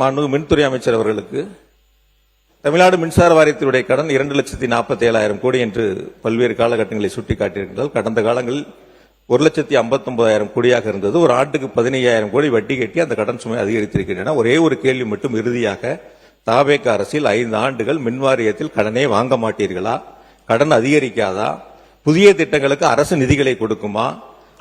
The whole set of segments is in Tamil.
மாண்புமிகு மின்துறை அமைச்சர் அவர்களுக்கு தமிழ்நாடு மின்சார வாரியத்தினுடைய கடன் 2,47,000 கோடி என்று பல்வேறு காலகட்டங்களை சுட்டிக்காட்டியிருக்கிறார்கள். கடந்த காலங்களில் 1,59,000 கோடியாக இருந்தது. ஒரு ஆண்டுக்கு 15,000 கோடி வட்டி கட்டி அந்த கடன் சுமை அதிகரித்திருக்கின்றன. ஒரே ஒரு கேள்வி மட்டும் இறுதியாக, தாவேக அரசில் 5 ஆண்டுகள் மின்வாரியத்தில் கடனே வாங்க மாட்டீர்களா? கடன் அதிகரிக்காதா? புதிய திட்டங்களுக்கு அரசு நிதிகளை கொடுக்குமா?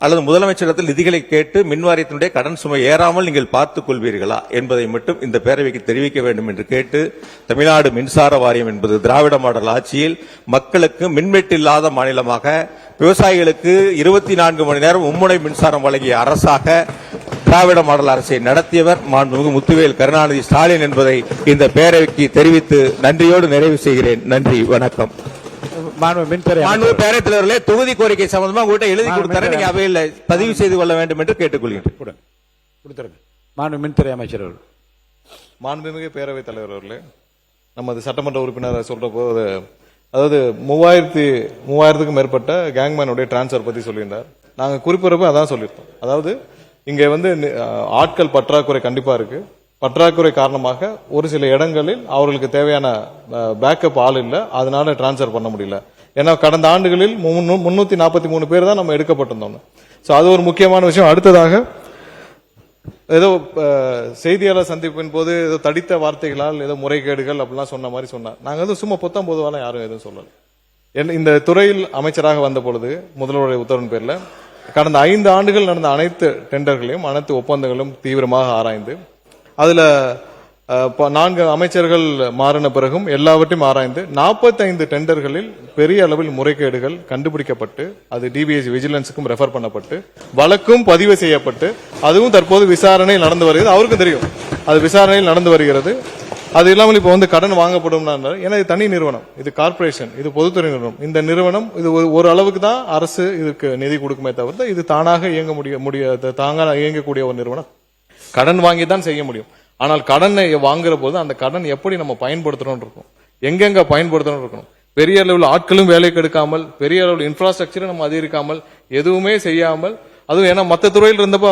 அல்லது முதலமைச்சரிடத்தில் நிதிகளை கேட்டு மின்வாரியத்தினுடைய கடன் சுமை ஏறாமல் நீங்கள் பார்த்துக் கொள்வீர்களா என்பதை மட்டும் இந்த பேரவைக்கு தெரிவிக்க வேண்டும் என்று கேட்டு, தமிழ்நாடு மின்சார வாரியம் என்பது திராவிட மாடல் ஆட்சியில் மக்களுக்கு மின்வெட்டு இல்லாத மாநிலமாக, விவசாயிகளுக்கு 24 மணி நேரம் மும்முனை மின்சாரம் வழங்கிய அரசாக திராவிட மாடல் அரசை நடத்தியவர் மாண்புமிகு முத்துவேல் கருணாநிதி ஸ்டாலின் என்பதை இந்த பேரவைக்கு தெரிவித்து நன்றியோடு நிறைவு செய்கிறேன். நன்றி, வணக்கம். பேரவைத் தலைவர்களே, தொகுதி கோரிக்கை சம்பந்தமா உங்கள்கிட்ட எழுதி கொடுத்தாரு, நீங்க அவையில் பதிவு செய்து கொள்ள வேண்டும் என்று கேட்டுக்கொள்கிறேன். மின்துறை அமைச்சர் அவர்கள். மாண்புமிகு பேரவைத் தலைவர் அவர்களே, நமது சட்டமன்ற உறுப்பினர் சொல்ற போது, அதாவது 3000க்கும் மேற்பட்ட கேங்மேனுடைய டிரான்ஸ்பர் பத்தி சொல்லியிருந்தார். நாங்க குறிப்பிடப்ப அதான் சொல்லியிருந்தோம். அதாவது இங்க ஆட்கள் பற்றாக்குறை கண்டிப்பா இருக்கு. பற்றாக்குறை காரணமாக ஒரு சில இடங்களில் அவர்களுக்கு தேவையான பேக்கப் ஆள் இல்லை, அதனால டிரான்ஸ்பர் பண்ண முடியல. ஏன்னா கடந்த ஆண்டுகளில் 343 பேர் தான் நம்ம எடுக்கப்பட்டிருந்தோம். சோ அது ஒரு முக்கியமான விஷயம். அடுத்ததாக ஏதோ செய்தியாளர் சந்திப்பின் போது ஏதோ தடித்த வார்த்தைகளால் ஏதோ முறைகேடுகள் அப்படிலாம் சொன்ன மாதிரி சொன்னார். நாங்க வந்து சும்மா பொதுவாக யாரும் எதுவும் சொல்லல. இந்த துறையில் அமைச்சராக வந்த பொழுது முதல்வருடைய உத்தரவின் பேர்ல கடந்த 5 ஆண்டுகள் நடந்த அனைத்து டெண்டர்களையும் அனைத்து ஒப்பந்தங்களும் தீவிரமாக ஆராய்ந்து, அதுல 4 அமைச்சர்கள் மாறின பிறகும் எல்லாவற்றையும் ஆராய்ந்து 45 டெண்டர்களில் பெரிய அளவில் முறைகேடுகள் கண்டுபிடிக்கப்பட்டு, அது டிபிஎஸ் விஜிலன்ஸுக்கும் ரெஃபர் பண்ணப்பட்டு, வழக்கும் பதிவு செய்யப்பட்டு, அதுவும் தற்போது விசாரணை நடந்து வருகிறது. அவருக்கும் தெரியும் அது விசாரணையில் நடந்து வருகிறது. அது இல்லாமல் இப்ப கடன் வாங்கப்படும். ஏன்னா இது தனி நிறுவனம், இது கார்பரேஷன், இது பொதுத்துறை நிறுவனம். இந்த நிறுவனம் இது ஒரு அளவுக்கு தான் அரசு இதுக்கு நிதி கொடுக்குமே தவிர இது தானாக இயங்க முடியாது. தாங்க இயங்கக்கூடிய ஒரு நிறுவனம் கடன் வாங்கி தான் செய்ய முடியும். ஆனால் கடனை வாங்குற போது அந்த கடன் எப்படி நம்ம பயன்படுத்துறோம் இருக்கும், எங்கெங்க பயன்படுத்தணும் இருக்கணும். பெரிய அளவில் ஆட்களும் வேலைக்கு எடுக்காமல், பெரிய அளவில் இன்ஃப்ராஸ்ட்ரக்சரும் நம்ம அதிகரிக்காமல், எதுவுமே செய்யாமல், அதுவும் ஏன்னா மற்ற துறையில் இருந்தப்போ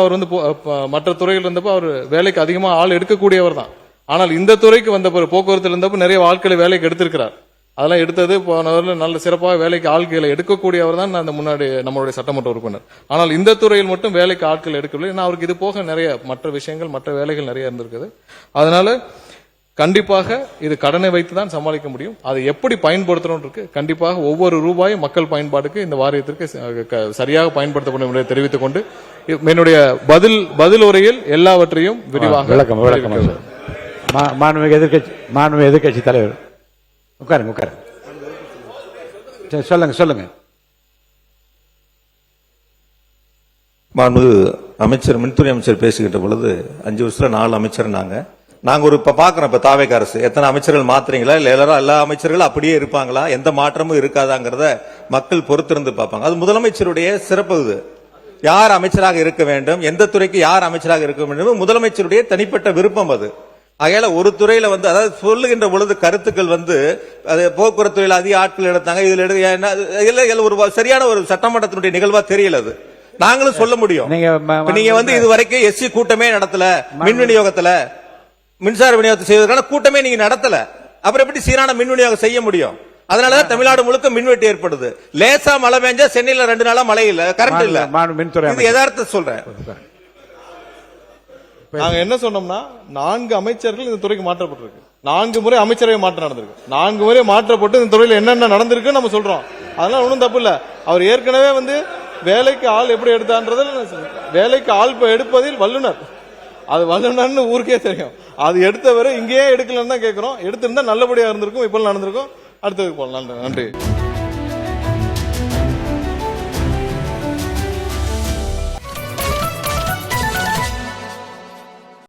அவர் வேலைக்கு அதிகமா ஆள் எடுக்கக்கூடியவர் தான். ஆனால் இந்த துறைக்கு வந்த போக்குவரத்தில் இருந்தப்போ நிறைய ஆட்களை வேலைக்கு எடுத்திருக்கிறார். அதெல்லாம் எடுத்தது நல்ல சிறப்பாக வேலைக்கு ஆட்களை எடுக்கக்கூடியவர் தான் முன்னாடி நம்மளுடைய சட்டமன்ற உறுப்பினர். ஆனால் இந்த துறையில் மட்டும் வேலைக்கு ஆட்கள் எடுக்கவில்லை. ஏன்னா அவருக்கு இது போக நிறைய மற்ற விஷயங்கள், மற்ற வேலைகள் நிறைய இருந்திருக்குது. அதனால கண்டிப்பாக இது கடனை வைத்து தான் சமாளிக்க முடியும். அதை எப்படி பயன்படுத்தணும் இருக்கு. கண்டிப்பாக ஒவ்வொரு ரூபாயும் மக்கள் பயன்பாட்டுக்கு இந்த வாரியத்திற்கு சரியாக பயன்படுத்தப்படும் என்று தெரிவித்துக் கொண்டு என்னுடைய பதில் உரையில் எல்லாவற்றையும் விரிவாக மாண்புமிகு எதிர்க்கட்சி தலைவர் உட்காருங்க. சொல்லுங்க. மாண்புமிகு அமைச்சர், மின்துறை அமைச்சர் பேசுகின்ற பொழுது 5 வருஷத்துல 4 அமைச்சர் நாங்க ஒரு பாக்குறோம். இப்ப தாவேக அரசு எத்தனை அமைச்சர்கள் மாத்துறீங்களா, இல்ல எல்லா அமைச்சர்களும் அப்படியே இருப்பாங்களா, எந்த மாற்றமும் இருக்காதாங்கிறத மக்கள் பொறுத்திருந்து பார்ப்பாங்க. அது முதலமைச்சருடைய சிறப்பு. இது யார் அமைச்சராக இருக்க வேண்டும், எந்த துறைக்கு யார் அமைச்சராக இருக்க வேண்டும், முதலமைச்சருடைய தனிப்பட்ட விருப்பம். அது ஆகையால ஒரு துறையில அதாவது சொல்லுகின்ற பொழுது கருத்துக்கள் அது போக்குவரத்து துறையில் அதிக ஆட்கள் எடுத்தாங்க, இதுல ஒரு சரியான ஒரு சட்டமன்றத்தினுடைய நிகழ்வா தெரியல. அது நாங்களும் சொல்ல முடியும். நீங்க இது வரைக்கும் எஸ்சி கூட்டமே நடத்தல, மின் விநியோகத்துல மின்சார விநியோகத்தை செய்வதற்கான கூட்டமே நீங்க நடத்தல. அப்புறம் எப்படி சீரான மின் விநியோகம் செய்ய முடியும்? அதனாலதான் தமிழ்நாடு முழுக்க மின்வெட்டு ஏற்படுது. லேசா மழை பெஞ்சா சென்னையில 2 நாளா மழை இல்ல, கரண்ட் இல்ல. இது யதார்த்த சொல்றேன். நாங்க என்ன சொன்னோம்னா 4 அமைச்சர்கள் இந்த துறைக்கு மாற்றப்பட்டிருக்கு. 4 முறை அமைச்சரவை மாற்றம் நடந்திருக்கு. 4 முறை மாற்றப்பட்டு இந்த துறையில் என்னென்ன நடந்திருக்கு நம்ம சொல்றோம். அதெல்லாம் ஒன்றும் தப்பு இல்ல. அவர் ஏற்கனவே வேலைக்கு ஆள் எப்படி எடுத்தான்றதில், வேலைக்கு ஆள் எடுப்பதில் வல்லுனர். அது வல்லுனர்னு ஊருக்கே தெரியும். அது எடுத்தவரை இங்கேயே எடுக்கலன்னு தான் கேட்கிறோம். எடுத்திருந்தா நல்லபடியா இருந்திருக்கும், இப்ப நடந்திருக்கும். அடுத்ததுக்கு போகலாம். நன்றி.